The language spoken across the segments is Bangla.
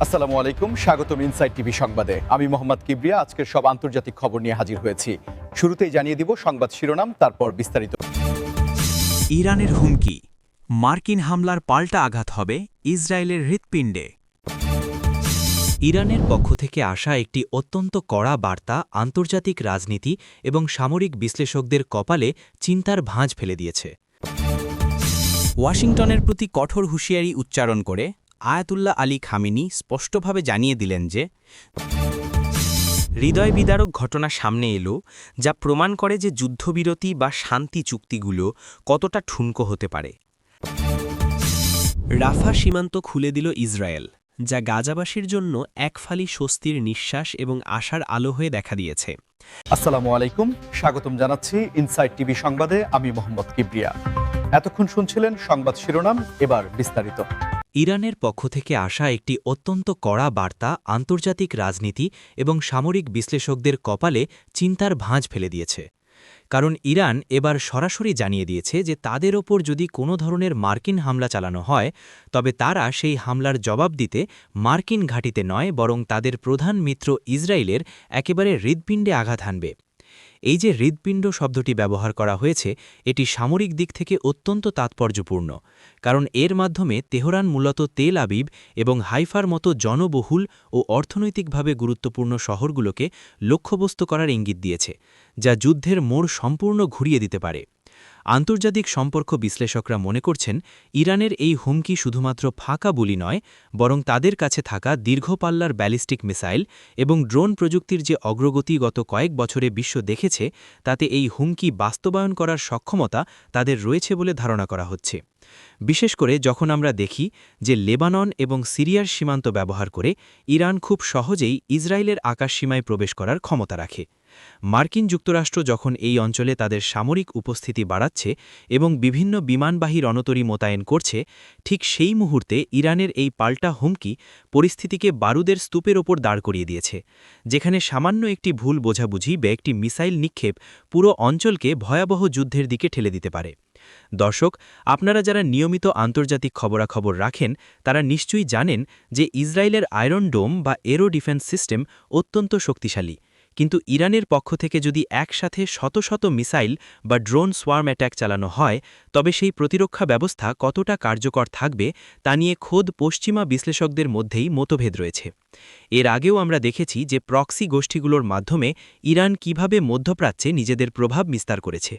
আসসালামু আলাইকুম, স্বাগতম ইনসাইড টিভি সংবাদে। আমি মোহাম্মদ কিবরিয়া আজকের সব আন্তর্জাতিক খবর নিয়ে হাজির হয়েছি। শুরুতেই জানিয়ে দিব সংবাদ শিরোনাম, তারপর বিস্তারিত। ইরানের হুমকি, মার্কিন হামলার পাল্টা আঘাত হবে ইসরায়েলের হৃৎপিণ্ডে। ইরানের পক্ষ থেকে আসা একটি অত্যন্ত কড়া বার্তা আন্তর্জাতিক রাজনীতি এবং সামরিক বিশ্লেষকদের কপালে চিন্তার ভাঁজ ফেলে দিয়েছে। ওয়াশিংটনের প্রতি কঠোর হুঁশিয়ারি উচ্চারণ করে আয়াতুল্লাহ আলী খামেনি স্পষ্টভাবে জানিয়ে দিলেন যে হৃদয় বিদারক ঘটনা সামনে এলো, যা প্রমাণ করে যে যুদ্ধবিরতি বা শান্তি চুক্তিগুলো কতটা ঠুনকো হতে পারে। রাফা সীমান্ত খুলে দিল ইসরায়েল, যা গাজাবাসীর জন্য এক ফালি স্বস্তির নিঃশ্বাস এবং আশার আলো হয়ে দেখা দিয়েছে। আসসালামু আলাইকুম, স্বাগতম জানাচ্ছি ইনসাইড টিভি সংবাদে। আমি মোহাম্মদ কিবরিয়া। এতক্ষণ শুনছিলেন সংবাদ শিরোনাম, এবার বিস্তারিত। ইরানের পক্ষ থেকে আসা একটি অত্যন্ত কড়া বার্তা আন্তর্জাতিক রাজনীতি এবং সামরিক বিশ্লেষকদের কপালে চিন্তার ভাঁজ ফেলে দিয়েছে। কারণ ইরান এবার সরাসরি জানিয়ে দিয়েছে যে তাদের ওপর যদি কোনো ধরনের মার্কিন হামলা চালানো হয়, তবে তারা সেই হামলার জবাব দিতে মার্কিন ঘাঁটিতে নয়, বরং তাদের প্রধান মিত্র ইসরায়েলের একেবারে হৃৎপিণ্ডে আঘাত হানবে। এই যে হৃৎপিণ্ড শব্দটি ব্যবহার করা হয়েছে, এটি সামরিক দিক থেকে অত্যন্ত তাৎপর্যপূর্ণ, কারণ এর মাধ্যমে তেহরান মূলত তেল আবিব এবং হাইফার মতো জনবহুল ও অর্থনৈতিকভাবে গুরুত্বপূর্ণ শহরগুলোকে লক্ষ্যবস্তু করার ইঙ্গিত দিয়েছে, যা যুদ্ধের মোড় সম্পূর্ণ ঘুরিয়ে দিতে পারে। আন্তর্জাতিক সম্পর্ক বিশ্লেষকরা মনে করছেন, ইরানের এই হুমকি শুধুমাত্র ফাঁকা বুলি নয়, বরং তাদের কাছে থাকা দীর্ঘপাল্লার ব্যালিস্টিক মিসাইল এবং ড্রোন প্রযুক্তির যে অগ্রগতি গত কয়েক বছরে বিশ্ব দেখেছে, তাতে এই হুমকি বাস্তবায়ন করার সক্ষমতা তাদের রয়েছে বলে ধারণা করা হচ্ছে। বিশেষ করে যখন আমরা দেখি যে লেবানন এবং সিরিয়ার সীমান্ত ব্যবহার করে ইরান খুব সহজেই ইসরায়েলের আকাশসীমায় প্রবেশ করার ক্ষমতা রাখে। মার্কিন যুক্তরাষ্ট্র যখন এই অঞ্চলে তাদের সামরিক উপস্থিতি বাড়াচ্ছে এবং বিভিন্ন বিমানবাহী রণতরী মোতায়েন করছে, ঠিক সেই মুহূর্তে ইরানের এই পাল্টা হুমকি পরিস্থিতিকে বারুদের স্তূপের ওপর দাঁড় করিয়ে দিয়েছে, যেখানে সামান্য একটি ভুল বোঝাবুঝি বা একটি মিসাইল নিক্ষেপ পুরো অঞ্চলকে ভয়াবহ যুদ্ধের দিকে ঠেলে দিতে পারে। দর্শক, আপনারা যারা নিয়মিত আন্তর্জাতিক খবরাখবর রাখেন, তারা নিশ্চয়ই জানেন যে ইসরায়েলের আয়রন ডোম বা এরো ডিফেন্স সিস্টেম অত্যন্ত শক্তিশালী, কিন্তু ইরানের পক্ষ থেকে যদি একসাথে শত শত মিসাইল বা ড্রোন সোয়ার্ম অ্যাটাক চালানো হয়, তবে সেই প্রতিরক্ষা ব্যবস্থা কতটা কার্যকর থাকবে তা নিয়ে খোদ পশ্চিমা বিশ্লেষকদের মধ্যেই মতভেদ রয়েছে। এর আগেও আমরা দেখেছি যে প্রক্সি গোষ্ঠীগুলোর মাধ্যমে ইরান কিভাবে মধ্যপ্রাচ্যে নিজেদের প্রভাব বিস্তার করেছে,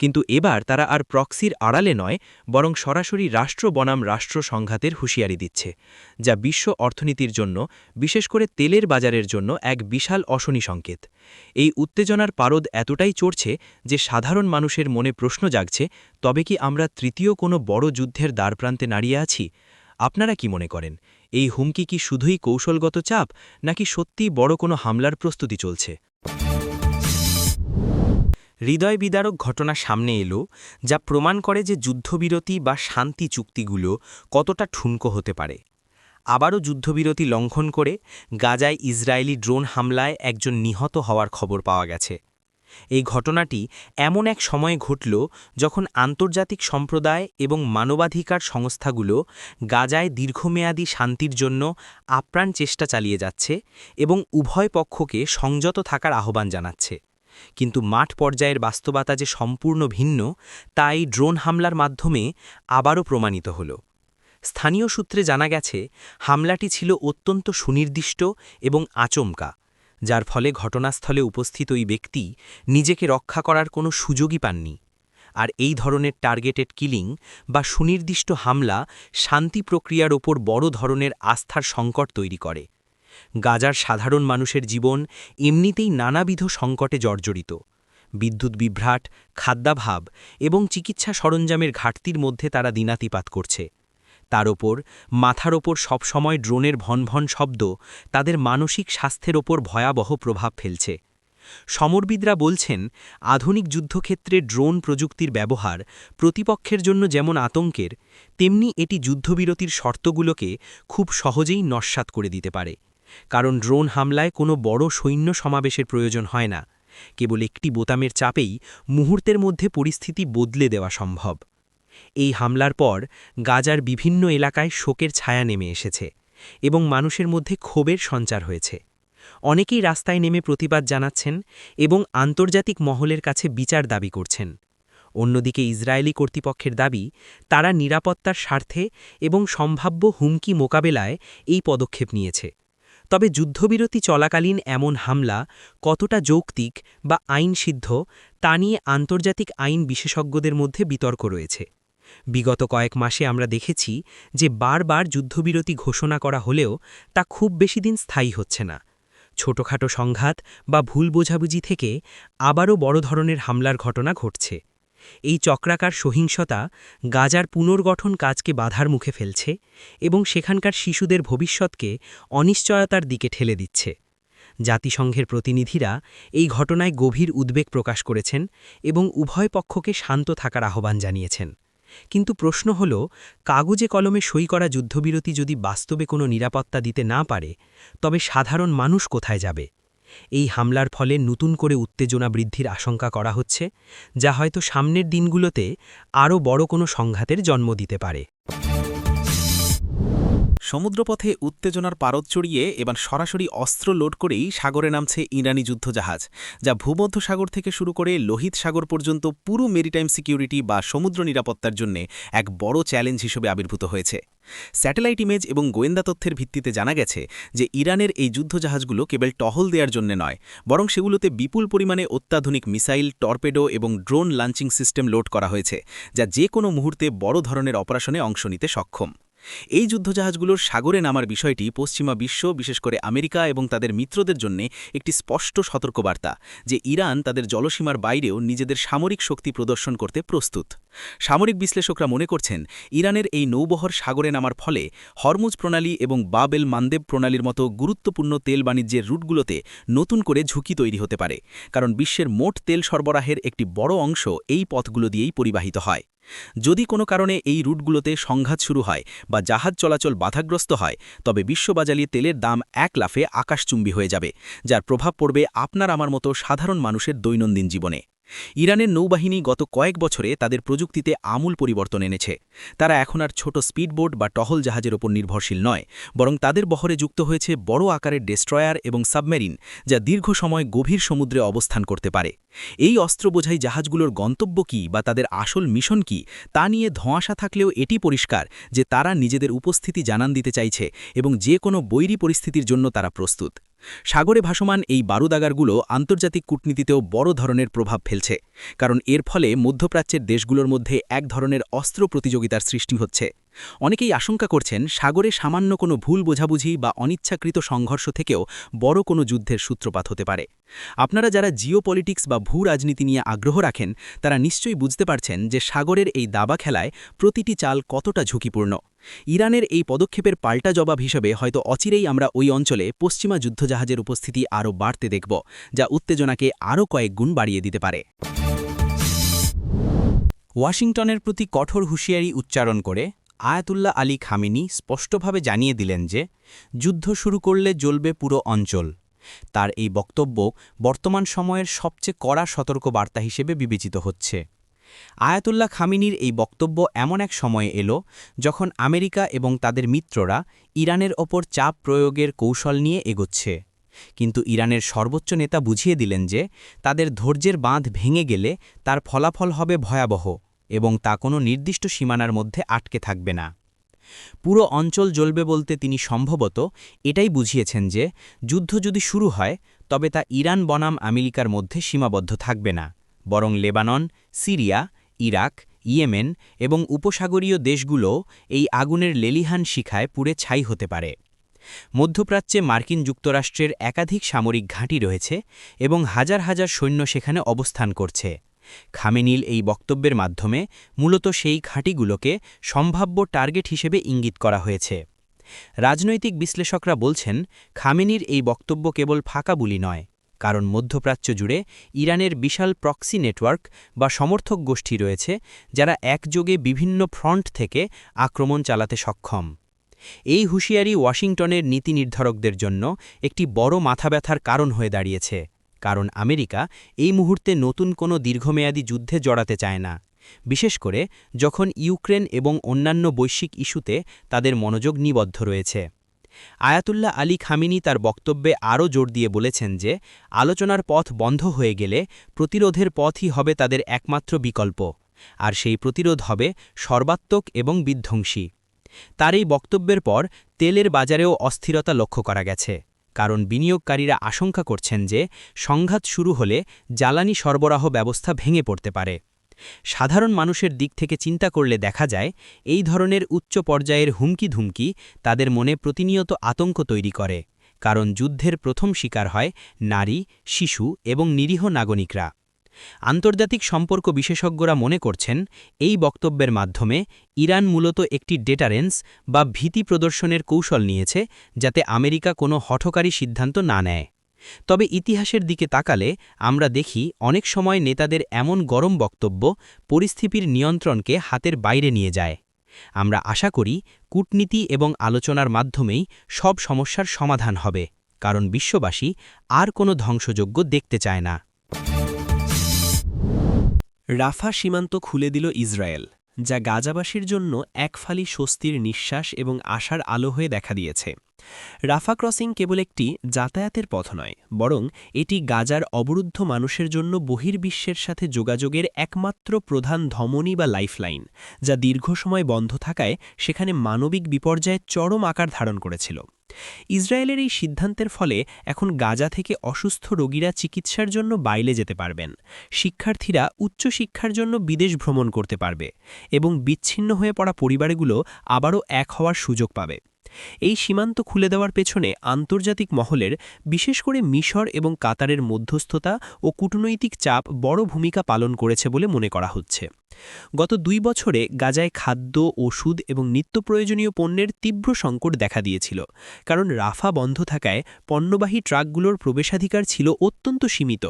কিন্তু এবার তারা আর প্রক্সির আড়ালে নয়, বরং সরাসরি রাষ্ট্র বনাম রাষ্ট্র সংঘাতের হুঁশিয়ারি দিচ্ছে, যা বিশ্ব অর্থনীতির জন্য, বিশেষ করে তেলের বাজারের জন্য এক বিশাল অশনি সংকেত। এই উত্তেজনার পারদ এতটাই চড়ছে যে সাধারণ মানুষের মনে প্রশ্ন জাগছে, তবে কি আমরা তৃতীয় কোনো বড় যুদ্ধের দ্বারপ্রান্তে দাঁড়িয়ে আছি? আপনারা কি মনে করেন, এই হুমকি কি শুধুই কৌশলগত চাপ, নাকি সত্যিই বড় কোনো হামলার প্রস্তুতি চলছে? হৃদয় বিদারক ঘটনা সামনে এলো, যা প্রমাণ করে যে যুদ্ধবিরতি বা শান্তি চুক্তিগুলো কতটা ঠুনকো হতে পারে। আবারও যুদ্ধবিরতি লঙ্ঘন করে গাজায় ইসরায়েলি ড্রোন হামলায় একজন নিহত হওয়ার খবর পাওয়া গেছে। এই ঘটনাটি এমন এক সময়ে ঘটল যখন আন্তর্জাতিক সম্প্রদায় এবং মানবাধিকার সংস্থাগুলো গাজায় দীর্ঘমেয়াদী শান্তির জন্য আপ্রাণ চেষ্টা চালিয়ে যাচ্ছে এবং উভয় পক্ষকে সংযত থাকার আহ্বান জানাচ্ছে। কিন্তু মাঠ পর্যায়ের বাস্তবতা যে সম্পূর্ণ ভিন্ন, তা এই ড্রোন হামলার মাধ্যমে আবারও প্রমাণিত হল। স্থানীয় সূত্রে জানা গেছে, হামলাটি ছিল অত্যন্ত সুনির্দিষ্ট এবং আচমকা, যার ফলে ঘটনাস্থলে উপস্থিত ওই ব্যক্তি নিজেকে রক্ষা করার কোনো সুযোগই পাননি। আর এই ধরনের টার্গেটেড কিলিং বা সুনির্দিষ্ট হামলা শান্তি প্রক্রিয়ার ওপর বড় ধরনের আস্থার সংকট তৈরি করে। গাজার সাধারণ মানুষের জীবন এমনিতেই নানাবিধ সংকটে জর্জরিত। বিদ্যুৎ বিভ্রাট, খাদ্যাভাব এবং চিকিৎসা সরঞ্জামের ঘাটতির মধ্যে তারা দিনাতিপাত করছে। তার ওপর মাথার ওপর সবসময় ড্রোনের ভনভন শব্দ তাদের মানসিক স্বাস্থ্যের ওপর ভয়াবহ প্রভাব ফেলছে। সমরবিদরা বলছেন, আধুনিক যুদ্ধক্ষেত্রে ড্রোন প্রযুক্তির ব্যবহার প্রতিপক্ষের জন্য যেমন আতঙ্কের, তেমনি এটি যুদ্ধবিরতির শর্তগুলোকে খুব সহজেই নস্যাৎ করে দিতে পারে। কারণ ড্রোন হামলায় কোনো বড় সৈন্য সমাবেশের প্রয়োজন হয় না, কেবল একটি বোতামের চাপেই মুহূর্তের মধ্যে পরিস্থিতি বদলে দেওয়া সম্ভব। এই হামলার পর গাজার বিভিন্ন এলাকায় শোকের ছায়া নেমে এসেছে, এবং মানুষের মধ্যে ক্ষোভের সঞ্চার হয়েছে। অনেকেই রাস্তায় নেমে প্রতিবাদ জানাচ্ছেন এবং আন্তর্জাতিক মহলের কাছে বিচার দাবি করছেন। অন্যদিকে ইসরায়েলি কর্তৃপক্ষের দাবি, তারা নিরাপত্তার স্বার্থে এবং সম্ভাব্য হুমকি মোকাবেলায় এই পদক্ষেপ নিয়েছে। তবে যুদ্ধবিরতি চলাকালীন এমন হামলা কতটা যৌক্তিক বা আইনসিদ্ধ তা নিয়ে আন্তর্জাতিক আইন বিশেষজ্ঞদের মধ্যে বিতর্ক রয়েছে। বিগত কয়েক মাসে আমরা দেখেছি যে বারবার যুদ্ধবিরতি ঘোষণা করা হলেও তা খুব বেশি দিন স্থায়ী হচ্ছে না। ছোটখাটো সংঘাত বা ভুল বোঝাবুঝি থেকে আবারও বড় ধরনের হামলার ঘটনা ঘটছে। এই চক্রাকার সহিংসতা গাজার পুনর্গঠন কাজকে বাধার মুখে ফেলছে এবং সেখানকার শিশুদের ভবিষ্যৎকে অনিশ্চয়তার দিকে ঠেলে দিচ্ছে। জাতিসংঘের প্রতিনিধিরা এই ঘটনায় গভীর উদ্বেগ প্রকাশ করেছেন এবং উভয় পক্ষকে শান্ত থাকার আহ্বান জানিয়েছেন। কিন্তু প্রশ্ন হল, কাগজে কলমে সই করা যুদ্ধবিরতি যদি বাস্তবে কোনো নিরাপত্তা দিতে না পারে, তবে সাধারণ মানুষ কোথায় যাবে? এই হামলার ফলে নতুন করে উত্তেজনা বৃদ্ধির আশঙ্কা করা হচ্ছে, যা হয়তো সামনের দিনগুলোতে আরও বড় কোনো সংঘাতের জন্ম দিতে পারে। সমুদ্রপথে উত্তেজনার পারদ চড়িয়ে এবার সরাসরি অস্ত্র লোড করেই সাগরে নামছে ইরানি যুদ্ধজাহাজ, যা ভূমধ্যসাগর থেকে শুরু করে লোহিত সাগর পর্যন্ত পুরো মেরিটাইম সিকিউরিটি বা সমুদ্র নিরাপত্তার জন্য এক বড় চ্যালেঞ্জ হিসেবে আবির্ভূত হয়েছে। স্যাটেলাইট ইমেজ এবং গোয়েন্দা তথ্যের ভিত্তিতে জানা গেছে যে ইরানের এই যুদ্ধজাহাজগুলো কেবল টহল দেওয়ার জন্য নয়, বরং সেগুলোতে বিপুল পরিমাণে অত্যাধুনিক মিসাইল, টর্পেডো এবং ড্রোন লঞ্চিং সিস্টেম লোড করা হয়েছে, যা যে কোনো মুহূর্তে বড় ধরনের অপারেশনে অংশ নিতে সক্ষম। এই যুদ্ধজাহাজগুলোর সাগরে নামার বিষয়টি পশ্চিমা বিশ্ব, বিশেষ করে আমেরিকা এবং তাদের মিত্রদের জন্য একটি স্পষ্ট সতর্কবার্তা যে ইরান তাদের জলসীমার বাইরেও নিজেদের সামরিক শক্তি প্রদর্শন করতে প্রস্তুত। সামরিক বিশ্লেষকরা মনে করছেন, ইরানের এই নৌবহর সাগরে নামার ফলে হরমুজ প্রণালী এবং বাব এল মান্দেব প্রণালীর মতো গুরুত্বপূর্ণ তেল বাণিজ্যের রুটগুলোতে নতুন করে ঝুঁকি তৈরি হতে পারে, কারণ বিশ্বের মোট তেল সরবরাহের একটি বড় অংশ এই পথগুলো দিয়েই পরিবাহিত হয়। যদি কোনো কারণে এই রুটগুলোতে সংঘাত শুরু হয় বা জাহাজ চলাচল বাধাগ্রস্ত হয়, তবে বিশ্ববাজারে তেলের দাম এক লাফে আকাশচুম্বী হয়ে যাবে, যার প্রভাব পড়বে আপনার আমার মতো সাধারণ মানুষের দৈনন্দিন জীবনে। ইরানের নৌবাহিনী গত কয়েক বছরে তাদের প্রযুক্তিতে আমূল পরিবর্তন এনেছে। তারা এখন আর ছোট স্পিডবোট বা টহল জাহাজের ওপর নির্ভরশীল নয়, বরং তাদের বহরে যুক্ত হয়েছে বড় আকারের ডেস্ট্রয়ার এবং সাবমেরিন, যা দীর্ঘ সময় গভীর সমুদ্রে অবস্থান করতে পারে। এই অস্ত্রবোঝাই জাহাজগুলোর গন্তব্য কী বা তাদের আসল মিশন কী তা নিয়ে ধোঁয়াশা থাকলেও এটি পরিষ্কার যে তারা নিজেদের উপস্থিতি জানান দিতে চাইছে এবং যে কোনো বৈরী পরিস্থিতির জন্য তারা প্রস্তুত। সাগরে ভাসমান এই বারুদাগারগুলো আন্তর্জাতিক কূটনীতিতেও বড় ধরনের প্রভাব ফেলছে, কারণ এর ফলে মধ্যপ্রাচ্যের দেশগুলোর মধ্যে এক ধরনের অস্ত্র প্রতিযোগিতার সৃষ্টি হচ্ছে। অনেকেই আশঙ্কা করছেন, সাগরে সামান্য কোনো ভুল বোঝাবুঝি বা অনিচ্ছাকৃত সংঘর্ষ থেকেও বড় কোনো যুদ্ধের সূত্রপাত হতে পারে। আপনারা যারা জিওপলিটিক্স বা ভূ রাজনীতি নিয়ে আগ্রহ রাখেন, তারা নিশ্চয়ই বুঝতে পারছেন যে সাগরের এই দাবা খেলায় প্রতিটি চাল কতটা ঝুঁকিপূর্ণ। ইরানের এই পদক্ষেপের পাল্টা জবাব হিসেবে হয়তো অচিরেই আমরা ওই অঞ্চলে পশ্চিমা যুদ্ধজাহাজের উপস্থিতি আরও বাড়তে দেখব, যা উত্তেজনাকে আরও কয়েক গুণ বাড়িয়ে দিতে পারে। ওয়াশিংটনের প্রতি কঠোর হুঁশিয়ারি উচ্চারণ করে আয়াতুল্লাহ আলী খামেনি স্পষ্টভাবে জানিয়ে দিলেন যে যুদ্ধ শুরু করলে জ্বলবে পুরো অঞ্চল। তার এই বক্তব্য বর্তমান সময়ের সবচেয়ে কড়া সতর্কবার্তা হিসেবে বিবেচিত হচ্ছে। আয়াতুল্লাহ খামেনির এই বক্তব্য এমন এক সময়ে এলো যখন আমেরিকা এবং তাদের মিত্ররা ইরানের ওপর চাপ প্রয়োগের কৌশল নিয়ে এগোচ্ছে। কিন্তু ইরানের সর্বোচ্চ নেতা বুঝিয়ে দিলেন যে তাদের ধৈর্যের বাঁধ ভেঙে গেলে তার ফলাফল হবে ভয়াবহ এবং তা কোনো নির্দিষ্ট সীমানার মধ্যে আটকে থাকবে না। পুরো অঞ্চল জ্বলবে বলতে তিনি সম্ভবত এটাই বুঝিয়েছেন যে যুদ্ধ যদি শুরু হয়, তবে তা ইরান বনাম আমেরিকার মধ্যে সীমাবদ্ধ থাকবে না, বরং লেবানন, সিরিয়া, ইরাক, ইয়েমেন এবং উপসাগরীয় দেশগুলো এই আগুনের লেলিহান শিখায় পুড়ে ছাই হতে পারে। মধ্যপ্রাচ্যে মার্কিন যুক্তরাষ্ট্রের একাধিক সামরিক ঘাঁটি রয়েছে এবং হাজার হাজার সৈন্য সেখানে অবস্থান করছে। খামেনির এই বক্তব্যের মাধ্যমে মূলত সেই ঘাঁটিগুলোকে সম্ভাব্য টার্গেট হিসেবে ইঙ্গিত করা হয়েছে। রাজনৈতিক বিশ্লেষকরা বলছেন, খামেনির এই বক্তব্য কেবল ফাঁকা বুলি নয়, কারণ মধ্যপ্রাচ্য জুড়ে ইরানের বিশাল প্রক্সি নেটওয়ার্ক বা সমর্থক গোষ্ঠী রয়েছে, যারা একযোগে বিভিন্ন ফ্রন্ট থেকে আক্রমণ চালাতে সক্ষম। এই হুঁশিয়ারি ওয়াশিংটনের নীতি নির্ধারকদের জন্য একটি বড় মাথাব্যথার কারণ হয়ে দাঁড়িয়েছে, কারণ আমেরিকা এই মুহূর্তে নতুন কোনো দীর্ঘমেয়াদী যুদ্ধে জড়াতে চায় না, বিশেষ করে যখন ইউক্রেন এবং অন্যান্য বৈশ্বিক ইস্যুতে তাদের মনোযোগ নিবদ্ধ রয়েছে। আয়াতুল্লাহ আলী খামিনি তার বক্তব্যে আরও জোর দিয়ে বলেছেন যে আলোচনার পথ বন্ধ হয়ে গেলে প্রতিরোধের পথই হবে তাদের একমাত্র বিকল্প, আর সেই প্রতিরোধ হবে সর্বাত্মক এবং বিধ্বংসী। তার এই বক্তব্যের পর তেলের বাজারেও অস্থিরতা লক্ষ্য করা গেছে, কারণ বিনিয়োগকারীরা আশঙ্কা করছেন যে সংঘাত শুরু হলে জ্বালানি সরবরাহ ব্যবস্থা ভেঙে পড়তে পারে। সাধারণ মানুষের দিক থেকে চিন্তা করলে দেখা যায় এই ধরনের উচ্চ পর্যায়ের হুমকি-ধুমকি তাদের মনে প্রতিনিয়ত আতঙ্ক তৈরি করে, কারণ যুদ্ধের প্রথম শিকার হয় নারী, শিশু এবং নিরীহ নাগরিকরা। আন্তর্জাতিক সম্পর্ক বিশেষজ্ঞরা মনে করছেন এই বক্তব্যের মাধ্যমে ইরান মূলত একটি ডেটারেন্স বা ভীতি প্রদর্শনের কৌশল নিয়েছে, যাতে আমেরিকা কোনো হঠকারী সিদ্ধান্ত না নেয়। তবে ইতিহাসের দিকে তাকালে আমরা দেখি অনেক সময় নেতাদের এমন গরম বক্তব্য পরিস্থিতির নিয়ন্ত্রণকে হাতের বাইরে নিয়ে যায়। আমরা আশা করি কূটনীতি এবং আলোচনার মাধ্যমেই সব সমস্যার সমাধান হবে, কারণ বিশ্ববাসী আর কোনো ধ্বংসযজ্ঞ দেখতে চায় না। রাফা সীমান্ত খুলে দিল ইসরায়েল, যা গাজাবাসীর জন্য এক ফালি স্বস্তির নিঃশ্বাস এবং আশার আলো হয়ে দেখা দিয়েছে। রাফা ক্রসিং কেবল একটি যাতায়াতের পথ নয়, বরং এটি গাজার অবরুদ্ধ মানুষের জন্য বহির্বিশ্বের সাথে যোগাযোগের একমাত্র প্রধান ধমনী বা লাইফলাইন, যা দীর্ঘ সময় বন্ধ থাকায় সেখানে মানবিক বিপর্যয়ের চরম আকার ধারণ করেছিল। ইসরায়েলের এই সিদ্ধান্তের ফলে এখন গাজা থেকে অসুস্থ রোগীরা চিকিৎসার জন্য বাইরে যেতে পারবেন, শিক্ষার্থীরা উচ্চশিক্ষার জন্য বিদেশ ভ্রমণ করতে পারবে এবং বিচ্ছিন্ন হয়ে পড়া পরিবারগুলো আবারও এক হওয়ার সুযোগ পাবে। এই সীমান্ত খুলে দেওয়ার পেছনে আন্তর্জাতিক মহলের, বিশেষ করে মিশর এবং কাতারের মধ্যস্থতা ও কূটনৈতিক চাপ বড় ভূমিকা পালন করেছে বলে মনে করা হচ্ছে। গত 2 বছরে গাজায় খাদ্য, ওষুধ এবং নিত্য প্রয়োজনীয় পণ্যের তীব্র সংকট দেখা দিয়েছিল, কারণ রাফা বন্ধ থাকায় পণ্যবাহী ট্রাকগুলোর প্রবেশাধিকার ছিল অত্যন্ত সীমিত।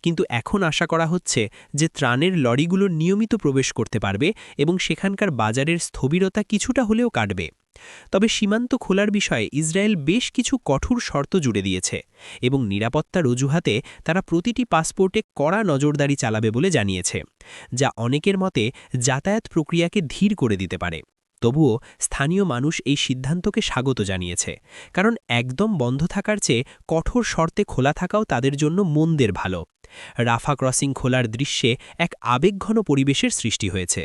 কিন্তু এখন আশা করা হচ্ছে যে ত্রাণের লরিগুলোর নিয়মিত প্রবেশ করতে পারবে এবং সেখানকার বাজারের স্থবিরতা কিছুটা হলেও কাটবে। তবে সীমান্ত খোলার বিষয়ে ইসরায়েল বেশ কিছু কঠোর শর্ত জুড়ে দিয়েছে এবং নিরাপত্তার অজুহাতে তারা প্রতিটি পাসপোর্টে কড়া নজরদারি চালাবে বলে জানিয়েছে, যা অনেকের মতে যাতায়াত প্রক্রিয়াকে ধীর করে দিতে পারে। তবুও স্থানীয় মানুষ এই সিদ্ধান্তকে স্বাগত জানিয়েছে, কারণ একদম বন্ধ থাকার চেয়ে কঠোর শর্তে খোলা থাকাও তাদের জন্য মন্দের ভালো। রাফা ক্রসিং খোলার দৃশ্যে এক আবেগঘন পরিবেশের সৃষ্টি হয়েছে।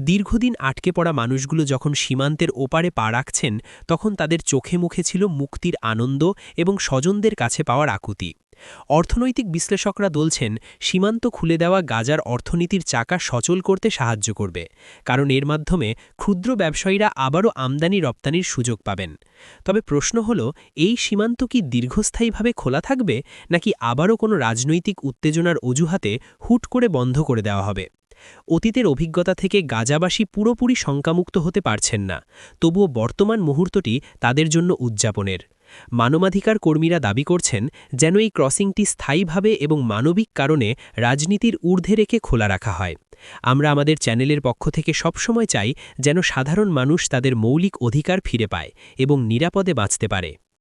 দীর্ঘদিন আটকে পড়া মানুষগুলো যখন সীমান্তের ওপারে পা রাখছেন, তখন তাদের চোখে মুখে ছিল মুক্তির আনন্দ এবং স্বজনদের কাছে পাওয়ার আকুতি। অর্থনৈতিক বিশ্লেষকরা বলছেন সীমান্ত খুলে দেওয়া গাজার অর্থনীতির চাকা সচল করতে সাহায্য করবে, কারণ এর মাধ্যমে ক্ষুদ্র ব্যবসায়ীরা আবারও আমদানি রপ্তানির সুযোগ পাবেন। তবে প্রশ্ন হল, এই সীমান্ত কি দীর্ঘস্থায়ীভাবে খোলা থাকবে, নাকি আবারও কোনো রাজনৈতিক উত্তেজনার অজুহাতে হুট করে বন্ধ করে দেওয়া হবে? অতীতের অভিজ্ঞতা থেকে গাজাবাসী পুরোপুরি শঙ্কামুক্ত হতে পারছেন না, তবুও বর্তমান মুহূর্তটি তাদের জন্য উদযাপনের। মানবাধিকার কর্মীরা দাবি করছেন যেন এই ক্রসিংটি স্থায়ীভাবে এবং মানবিক কারণে রাজনীতির ঊর্ধ্বে রেখে খোলা রাখা হয়। আমরা আমাদের চ্যানেলের পক্ষ থেকে সবসময় চাই যেন সাধারণ মানুষ তাদের মৌলিক অধিকার ফিরে পায় এবং নিরাপদে বাঁচতে পারে।